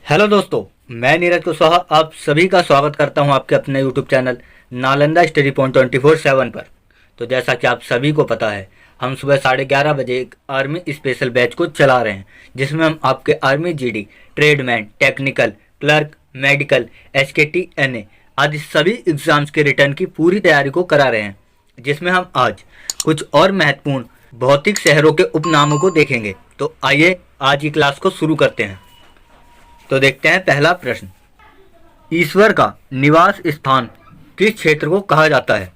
Hello दोस्तों, मैं नीरज कुशवाहा आप सभी का स्वागत करता हूं आपके अपने YouTube channel Nalanda study point 24/7 पर। तो जैसा कि आप सभी को पता है, हम सुबह 11:30 बजे एक आर्मी स्पेशल बैच को चला रहे हैं, जिसमें हम आपके army GD, tradesman, technical, clerk, medical, SKT, NA आदि सभी एग्जाम्स के रिटर्न की पूरी तैयारी को करा रहे हैं, जिसमें हम आज कुछ और महत्वपूर्ण भौतिक शहरों के उपनामों को देखेंगे। तो आइए आज की क्लास को शुरू करते हैं। तो देखते हैं पहला प्रश्न, ईश्वर का निवास स्थान किस क्षेत्र को कहा जाता है?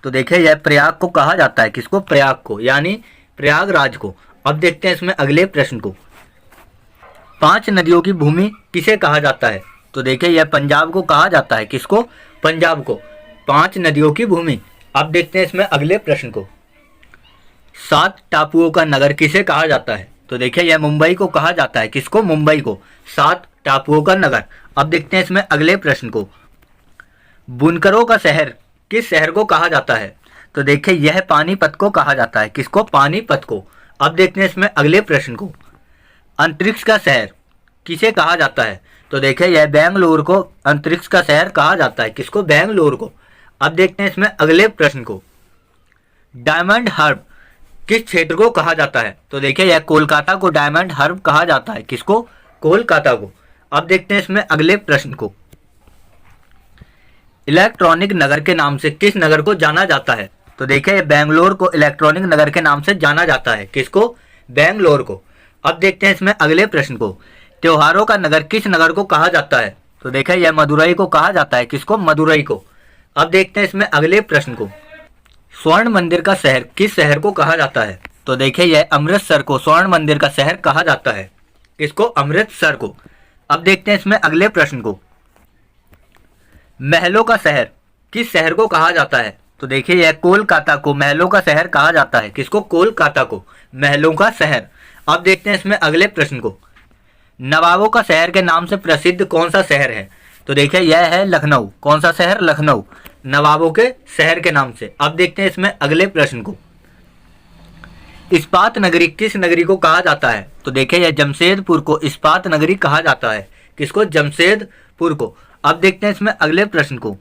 तो देखिए, यह प्रयाग को कहा जाता है। किसको? प्रयाग को, यानी प्रयागराज को। अब देखते हैं इसमें अगले प्रश्न को, 5 नदियों की भूमि किसे कहा जाता है? तो देखिए, यह पंजाब को कहा जाता है। किसको? पंजाब को। 5 नदियों की भूमि। अब देखते हैं इसमें अगले प्रश्न को, 7 टापुओं का नगर किसे कहा जाता है? तो देखिए, यह मुंबई को कहा जाता है। किसको? मुंबई को। 7 टापुओं का नगर। अब देखते हैं इसमें अगले प्रश्न को, बुनकरों का शहर किस शहर को कहा जाता है? तो देखिए, यह पानीपत को कहा जाता है। किसको? पानीपत को। अब देखते हैं इसमें अगले प्रश्न को, अंतरिक्ष का शहर किसे कहा जाता है? तो देखिए, यह बेंगलुरु को अंतरिक्ष का शहर कहा जाता है। किसको? बेंगलुरु को। अब देखते हैं इसमें अगले प्रश्न को, डायमंड हार्बर किस क्षेत्र को कहा जाता है? तो देखिए, यह कोलकाता को डायमंड हार्बर कहा जाता है। किसको? कोलकाता को। अब देखते हैं इसमें अगले प्रश्न को, इलेक्ट्रॉनिक नगर के नाम से किस नगर को जाना जाता है? तो देखिए, बेंगलोर को इलेक्ट्रॉनिक नगर के नाम से जाना जाता है। किसको? बेंगलोर को। अब देखते हैं इसमें अगले प्रश्न को, त्योहारों का नगर किस नगर को कहा जाता है? तो देखिए, यह मदुरई को कहा जाता है। किसको? मदुरई को। अब देखते हैं इसमें अगले प्रश्न को, स्वर्ण मंदिर का शहर किस शहर को कहा जाता है? तो देखिए, यह अमृतसर को स्वर्ण मंदिर का शहर कहा जाता है। किसको? अमृतसर को। अब देखते हैं इसमें अगले प्रश्न को, महलों का शहर किस शहर को कहा जाता है? तो देखिए, यह कोलकाता को महलों का शहर कहा जाता है। किसको? कोलकाता को महलों का शहर। अब देखते हैं इसमें अगले प्रश्न को, नवाबों का शहर के नाम से प्रसिद्ध कौन सा शहर है? तो देखिए, यह है लखनऊ। कौन सा शहर? लखनऊ, नवाबों के शहर के नाम से। अब देखते हैं इसमें अगले प्रश्न को, इस्पात नगरी किस नगरी को कहा जाता है? तो देखिए, यह जमशेदपुर को इस्पात नगरी कहा जाता है। किसको? जमशेदपुर को। अब देखते हैं इसमें अगले प्रश्न को,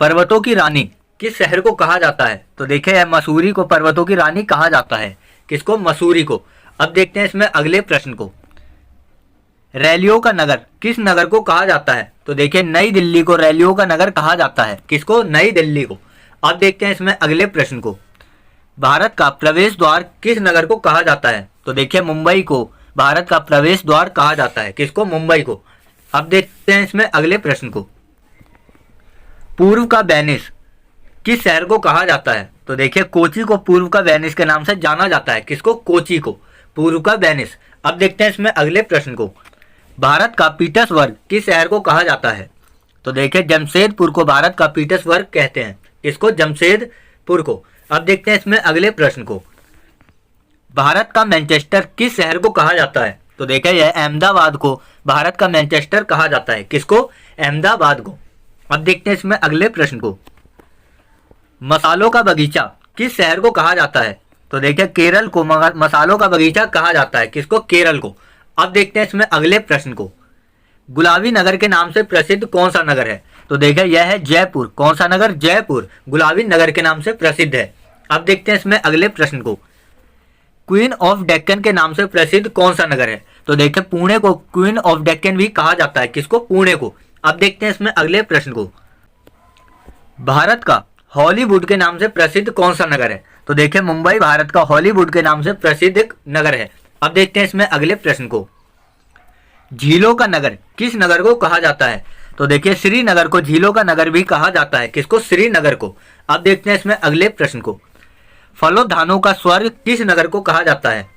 पर्वतों की रानी किस शहर को कहा जाता है? तो देखिए, यह मसूरी को पर्वतों की रानी कहा जाता है। किसको? मसूरी को। अब देखते हैं इसमें अगले प्रश्न को, रैलियों का नगर किस नगर को कहा जाता है? तो देखिए, नई दिल्ली को रैलियों का नगर कहा जाता है। किसको? नई दिल्ली को। अब देखते हैं इसमें अगले प्रश्न को, भारत का प्रवेश द्वार किस नगर को कहा जाता है? तो देखिए, मुंबई को भारत का प्रवेश द्वार कहा जाता है। किसको? मुंबई को। अब देखते हैं इसमें अगले प्रश्न को, पूर्व का वेनिस किस शहर को कहा जाता है? तो देखिए, कोची को पूर्व का वेनिस के नाम से जाना जाता है। किसको? कोची को, पूर्व का वेनिस। अब देखते हैं इसमें अगले प्रश्न को, भारत का पीटर्सबर्ग किस शहर को कहा जाता है? तो देखिए, जमशेदपुर को भारत का पीटर्सबर्ग कहते हैं। किसको? जमशेदपुर को। अब देखते हैं इसमें अगले प्रश्न को, भारत का मैनचेस्टर किस शहर को कहा जाता है? तो देखिए, यह अहमदाबाद को भारत का मैनचेस्टर कहा जाता है। किसको? अहमदाबाद को। अब देखते हैं इसमें अगले प्रश्न को, मसालों का बगीचा किस शहर को कहा जाता है? तो देखिए, केरल को मसालों का बगीचा कहा जाता है। किसको? केरल को। अब देखते हैं इसमें अगले प्रश्न को, गुलाबी नगर के नाम से प्रसिद्ध कौन सा नगर है? तो देखिए, यह है जयपुर। कौन सा नगर? जयपुर, गुलाबी नगर के नाम से प्रसिद्ध है। अब देखते हैं इसमें अगले प्रश्न को, क्वीन ऑफ डेक्कन के नाम से प्रसिद्ध कौन सा नगर है? तो देखिए, पुणे को क्वीन ऑफ डेक्कन भी कहा जाता है। किसको? पुणे को। अब देखते हैं इसमें अगले प्रश्न को, भारत का हॉलीवुड के नाम से प्रसिद्ध कौन सा नगर है? तो देखिए, मुंबई भारत का हॉलीवुड के नाम से प्रसिद्ध एक नगर है। अब देखते हैं इसमें अगले प्रश्न को, झीलों का नगर किस नगर को कहा जाता है? तो देखिए, श्रीनगर को झीलों का नगर भी कहा जाता है। किसको? श्रीनगर को। अब देखते हैं इसमें अगले प्रश्न को, फलोद्यानों का स्वर्ग किस नगर को कहा जाता है?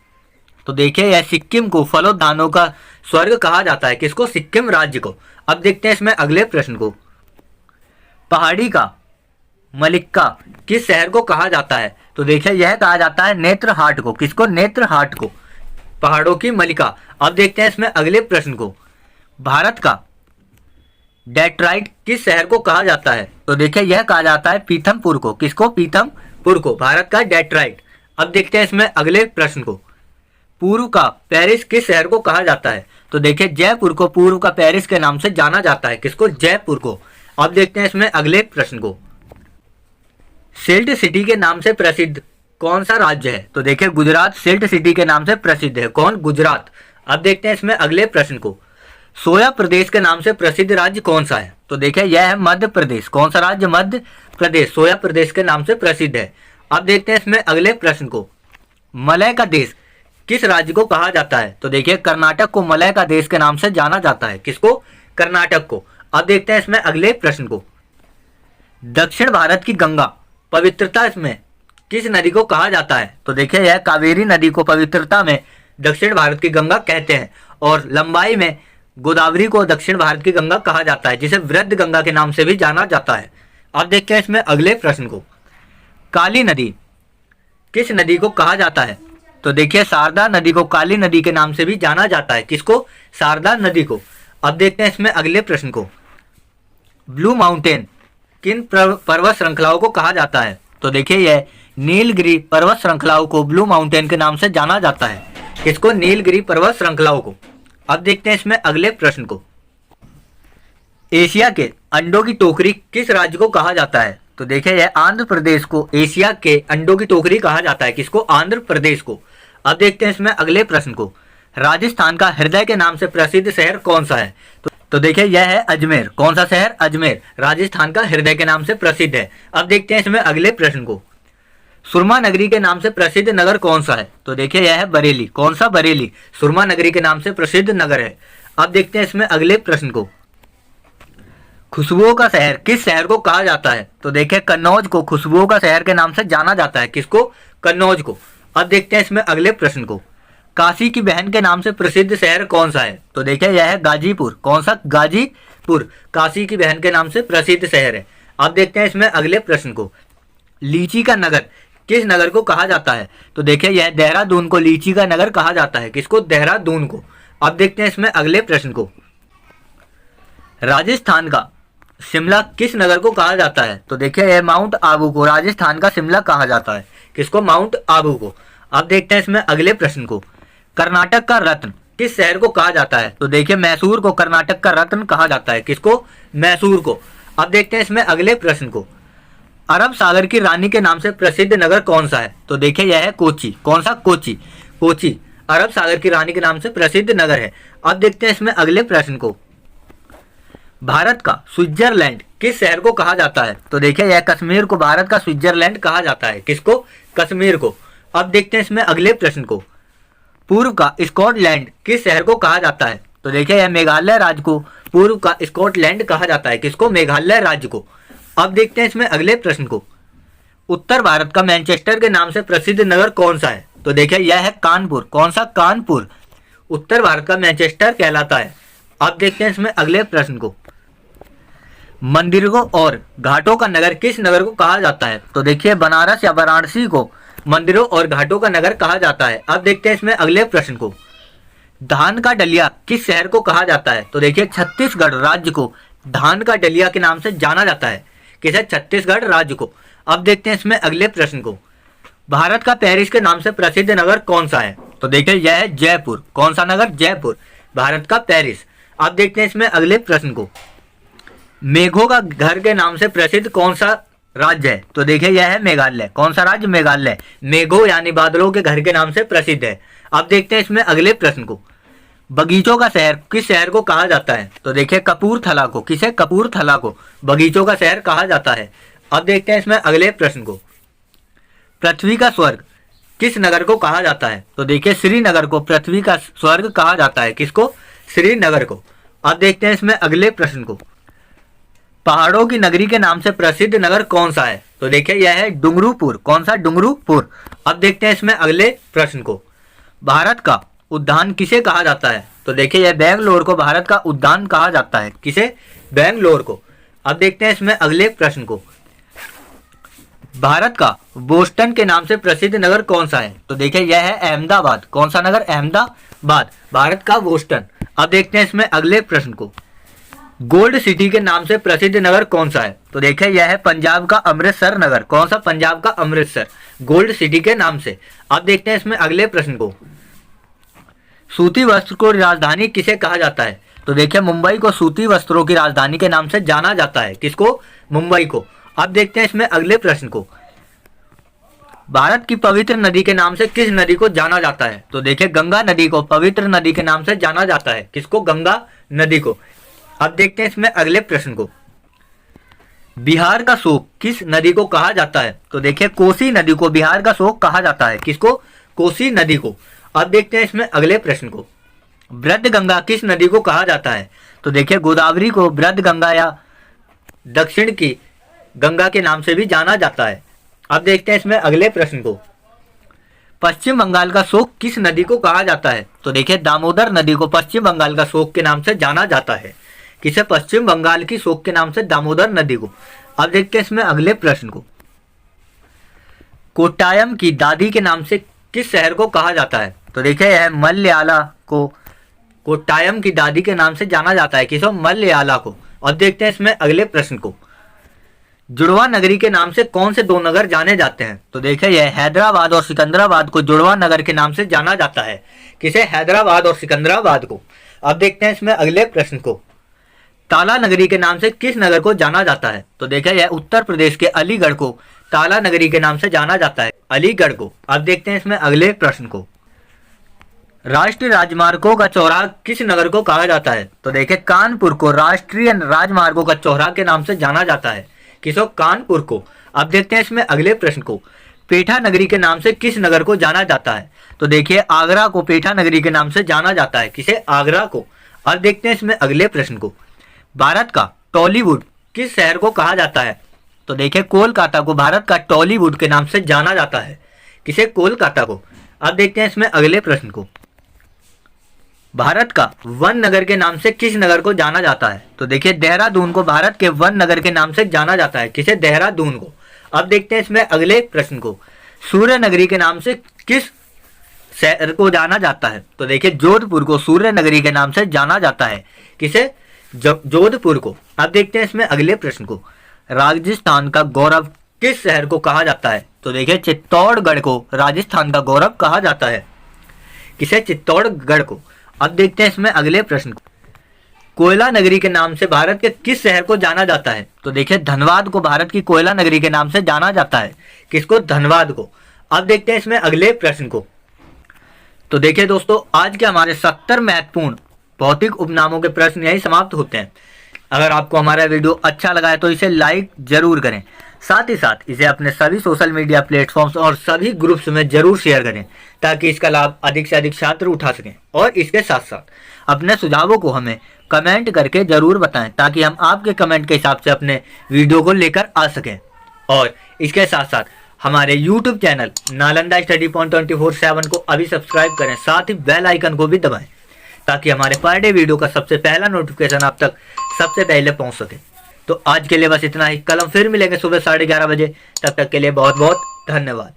तो देखिए, यह सिक्किम को फलोद्यानों का स्वर्ग कहा जाता है। किसको? सिक्किम राज्य को। अब देखते हैं इसमें अगले प्रश्न को, पहाड़ी का मलिक्का किस शहर को कहा जाता है? तो देखिए, यह कहा जाता है नेत्रहाट को। किसको? नेत्रहाट को, पहाड़ों की मलिका। अब देखते हैं इसमें अगले प्रश्न को, भारत का डेट्राइट किस शहर को कहा जाता है? तो देखिए, यह कहा जाता है पीथमपुर को। किसको? पीथमपुर को, भारत का डेट्राइट। अब देखते हैं इसमें अगले प्रश्न को, पूर्व का पेरिस किस शहर को कहा जाता है? तो देखिए जयपुर को पूर्व का पेरिस के नाम से जाना जाता है। किसको? जयपुर को। अब देखते हैं इसमें अगले प्रश्न को। सिल्ट सिटी के नाम से प्रसिद्ध कौन सा राज्य है? तो देखिए गुजरात सिल्ट सिटी के नाम से प्रसिद्ध है। कौन? गुजरात। अब देखते हैं इसमें अगले प्रश्न को। सोया प्रदेश के नाम से प्रसिद्ध राज्य कौन सा है? तो देखिए यह है मध्य प्रदेश। कौन सा राज्य? मध्य प्रदेश सोया प्रदेश के नाम से प्रसिद्ध है। अब देखते हैं इसमें अगले प्रश्न को। मलय का देश किस राज्य को कहा जाता है? तो देखिए कर्नाटक को मलय का देश के नाम से जाना जाता है। किसको? कर्नाटक को। अब देखते हैं इसमें अगले प्रश्न को। दक्षिण भारत की गंगा पवित्रता इसमें किस नदी को कहा जाता है? तो देखिए यह कावेरी नदी को पवित्रता में दक्षिण भारत की गंगा कहते हैं, और लंबाई में गोदावरी को दक्षिण भारत की गंगा कहा जाता है, जिसे वृद्ध गंगा के नाम से भी जाना जाता है। अब देखते हैं इसमें अगले प्रश्न को। काली नदी किस नदी को कहा जाता है? तो देखिए शारदा नदी को काली नदी के नाम से भी जाना जाता है। किसको? शारदा नदी को। अब देखते हैं इसमें अगले प्रश्न को। ब्लू माउंटेन किन पर्वत श्रृंखलाओं को कहा जाता है? तो देखिए यह नीलगिरी पर्वत श्रृंखलाओं को ब्लू माउंटेन के नाम से जाना जाता है। किसको? नीलगिरी पर्वत श्रृंखलाओं को। अब देखते हैं इसमें अगले प्रश्न को। एशिया के अंडों की टोकरी किस राज्य को कहा जाता है? तो देखिए यह आंध्र प्रदेश को एशिया के अंडों की टोकरी कहा जाता है। किसको? आंध्र प्रदेश को। अब देखते हैं इसमें अगले प्रश्न को। राजस्थान का हृदय के नाम से प्रसिद्ध शहर कौन सा है? तो देखिए यह है अजमेर। कौन सा शहर? अजमेर राजस्थान का हृदय के नाम से प्रसिद्ध है। अब देखते हैं इसमें अगले प्रश्न को। सुरमा नगरी के नाम से प्रसिद्ध नगर कौन सा है? तो देखिए यह है बरेली। कौन सा? बरेली सुरमा नगरी के नाम से प्रसिद्ध नगर है। अब देखते हैं इसमें अगले प्रश्न को। खुशबुओं का शहर किस शहर को कहा जाता है? तो देखिए कन्नौज को खुशबुओं का शहर के नाम से जाना जाता है। किसको? कन्नौज को। अब देखते हैं इसमें अगले प्रश्न को। काशी की बहन के नाम से प्रसिद्ध शहर कौन सा है? तो देखिए यह है गाजीपुर। कौन सा? गाजीपुर काशी की बहन के नाम से प्रसिद्ध शहर है। अब देखते हैं इसमें अगले प्रश्न को। लीची का नगर किस नगर को कहा जाता है? तो देखिए यह देहरादून को लीची का नगर कहा जाता है। किसको? देहरादून को। अब देखते हैं इसमें अगले प्रश्न को। राजस्थान का शिमला किस नगर को कहा जाता है? तो देखिए यह माउंट आबू को राजस्थान का शिमला कहा जाता है। किसको? माउंट आबू को। अब देखते हैं इसमें अगले प्रश्न को। कर्नाटक का रत्न किस शहर को कहा जाता है? तो देखिए मैसूर को कर्नाटक का रत्न कहा जाता है। किसको? मैसूर को। अब देखते हैं इसमें अगले प्रश्न को। अरब सागर की रानी के नाम से प्रसिद्ध नगर कौन सा है? तो देखिए यह है कोची। कौन सा? कोची। कोची अरब सागर की रानी के नाम से प्रसिद्ध नगर है। अब देखते हैं इसमें अगले प्रश्न को। भारत का स्विट्जरलैंड किस शहर को कहा जाता है? तो देखिए यह कश्मीर को भारत का स्विट्जरलैंड कहा जाता है। किसको? कश्मीर को। अब देखते हैं इसमें अगले प्रश्न को। पूर्व का स्कॉटलैंड किस शहर को कहा जाता है? तो देखिए यह मेघालय राज्य को पूर्व का स्कॉटलैंड कहा जाता है। किसको? मेघालय राज्य को। अब देखते हैं इसमें अगले प्रश्न को। उत्तर भारत का मैनचेस्टर के नाम से प्रसिद्ध नगर कौन सा है? तो देखिए यह है कानपुर। कौन सा? कानपुर उत्तर भारत का मैनचेस्टर कहलाता है। अब देखते हैं इसमें अगले प्रश्न को। मंदिरों और घाटों का नगर किस नगर को कहा जाता है? तो देखिए बनारस या वाराणसी को मंदिरों और घाटों का नगर कहा जाता है। अब देखते हैं इसमें अगले प्रश्न को। धान का डलिया किस शहर को कहा जाता है? तो देखिए छत्तीसगढ़ राज्य को धान का डलिया के नाम से जाना जाता है। किसे? छत्तीसगढ़ राज्य को। अब देखते हैं इसमें अगले प्रश्न को। भारत का पेरिस के नाम से प्रसिद्ध नगर कौन सा है? तो देखिए यह है जयपुर। कौन सा नगर? जयपुर भारत का पेरिस। अब देखते हैं इसमें अगले प्रश्न को। मेघों का घर के नाम से प्रसिद्ध कौन सा राज्य है? तो देखिए यह है मेघालय। कौन सा राज्य? मेघालय मेघों यानी बादलों के घर के नाम से प्रसिद्ध है। अब देखते हैं इसमें अगले प्रश्न को। बगीचों का शहर किस शहर को कहा जाता है? तो देखिए कपूरथला को। किसे? कपूरथला को बगीचों का शहर कहा जाता है। अब देखते हैं इसमें अगले प्रश्न को। पृथ्वी का स्वर्ग किस नगर को कहा जाता है? तो देखिए श्रीनगर को पृथ्वी का स्वर्ग कहा जाता है। किसको? श्रीनगर को। अब देखते हैं इसमें अगले प्रश्न को। पहाड़ों की नगरी के नाम से प्रसिद्ध नगर कौन सा है? तो देखिए यह है डुंगरूपुर। कौन सा? डुंगरूपुर। अब देखते हैं इसमें अगले प्रश्न को। भारत का उद्यान किसे कहा जाता है? तो देखिए यह बेंगलोर को भारत का उद्यान कहा जाता है। किसे? बेंगलोर को। अब देखते हैं इसमें अगले प्रश्न को। भारत का बोस्टन के नाम से प्रसिद्ध नगर कौन सा है? तो देखिए यह है अहमदाबाद। कौन सा नगर? अहमदाबाद भारत का बोस्टन। अब देखते हैं इसमें अगले प्रश्न को। गोल्ड सिटी के नाम से प्रसिद्ध नगर कौन सा है? तो देखिए यह है पंजाब का अमृतसर नगर। कौन सा? पंजाब का अमृतसर गोल्ड सिटी के नाम से। अब देखते हैं इसमें अगले प्रश्न को। सूती वस्त्र को राजधानी किसे कहा जाता है? तो देखिए मुंबई को सूती वस्त्रों की राजधानी के नाम से जाना जाता है। किसको? मुंबई को। अब देखते हैं इसमें अगले प्रश्न को। भारत की पवित्र नदी के नाम से किस नदी को जाना जाता है? तो देखिए गंगा नदी को पवित्र नदी के नाम से जाना जाता है। किसको? गंगा नदी को। अब देखते हैं इसमें अगले प्रश्न को। बिहार का शोक किस नदी को कहा जाता है? तो देखिए कोसी नदी को बिहार का शोक कहा जाता है। किसको? कोसी नदी को। अब देखते हैं इसमें अगले प्रश्न को। वृद्ध गंगा किस नदी को कहा जाता है? तो देखिए गोदावरी को वृद्ध गंगा या दक्षिण की गंगा के नाम से भी जाना जाता है। अब देखते हैं इसमें अगले प्रश्न को। पश्चिम बंगाल का शोक किस नदी को कहा जाता है? तो देखिए दामोदर नदी को पश्चिम बंगाल का शोक के नाम से जाना जाता है। किसे? पश्चिम बंगाल की शोक के नाम से दामोदर नदी को। अब देखते हैं इसमें अगले प्रश्न को। कोट्टायम की दादी के नाम से किस शहर को कहा जाता है? तो देखिए यह मलयाला को कोट्टायम की दादी के नाम से जाना जाता है। किसको? मलयाला को। अब देखते हैं इसमें अगले प्रश्न को। जुड़वा नगरी के नाम से कौन से दो नगर जाने जाते हैं? तो देखिए यह हैदराबाद और सिकंदराबाद को जुड़वा नगर के नाम से जाना जाता है। किसे? हैदराबाद और सिकंदराबाद को। अब देखते हैं इसमें अगले प्रश्न को। ताला नगरी के नाम से किस नगर को जाना जाता है? तो देखिए यह उत्तर प्रदेश के अलीगढ़ को ताला नगरी के नाम से जाना जाता है। अलीगढ़ को। अब देखते हैं इसमें अगले प्रश्न को। राष्ट्रीय राजमार्गों का चौराहा किस नगर को कहा जाता है? तो देखिए कानपुर को राष्ट्रीय राजमार्गों का चौराहा के नाम से जाना जाता है। किसको? कानपुर को। अब देखते हैं इसमें अगले प्रश्न को। पेठा नगरी के नाम से किस नगर को जाना जाता है? तो देखिए आगरा को पेठा नगरी के नाम से जाना जाता है। किसे? आगरा को। अब देखते हैं इसमें अगले प्रश्न को। भारत का टॉलीवुड किस शहर को कहा जाता है? तो देखिए कोलकाता को भारत का टॉलीवुड के नाम से जाना जाता है। किसे? कोलकाता को। अब देखते हैं इसमें अगले प्रश्न को। भारत का वन नगर के नाम से किस नगर को जाना जाता है? तो देखिए देहरादून को भारत के वन नगर के नाम से जाना जाता है। किसे? देहरादून को। अब देखते हैं इसमें अगले प्रश्न को। सूर्य नगरी के नाम से किस शहर को जाना जाता है? तो देखिए जोधपुर को सूर्य नगरी के नाम से जाना जाता है। किसे? जोधपुर को। अब देखते हैं इसमें अगले प्रश्न को। राजस्थान का गौरव किस शहर को कहा जाता है? तो देखिए चित्तौड़गढ़ को राजस्थान का गौरव कहा जाता है। किसे? चित्तौड़गढ़ को। अब देखते हैं इसमें अगले प्रश्न को। कोयला नगरी के नाम से भारत के किस शहर को जाना जाता है? तो देखिए धनबाद को भारत की कोयला नगरी के नाम से जाना जाता है। किसको? धनबाद को। अब देखते हैं इसमें अगले प्रश्न को। तो देखिए दोस्तों आज के हमारे 70 महत्वपूर्ण भौतिक उपनामों के प्रश्न यही समाप्त होते हैं। अगर आपको हमारा वीडियो अच्छा लगा है तो इसे लाइक जरूर करें। साथ ही साथ इसे अपने सभी सोशल मीडिया प्लेटफॉर्म्स और सभी ग्रुप्स में जरूर शेयर करें ताकि इसका लाभ अधिक से अधिक छात्र उठा सकें। और इसके साथ साथ अपने सुझावों को हमें कमेंट करके जरूर बताएं ताकि हम आपके कमेंट के हिसाब से अपने वीडियो को लेकर आ सकें। और इसके साथ साथ हमारे YouTube channel Nalanda study point 24/7 को अभी सब्सक्राइब करें। साथ ही बेल आइकन को भी दबाएं ताकि हमारे पर डे वीडियो का सबसे पहला नोटिफिकेशन आप तक सबसे पहले पहुंच सके। तो आज के लिए बस इतना ही। कल हम फिर मिलेंगे सुबह 11:30 बजे। तब तक के लिए बहुत बहुत धन्यवाद।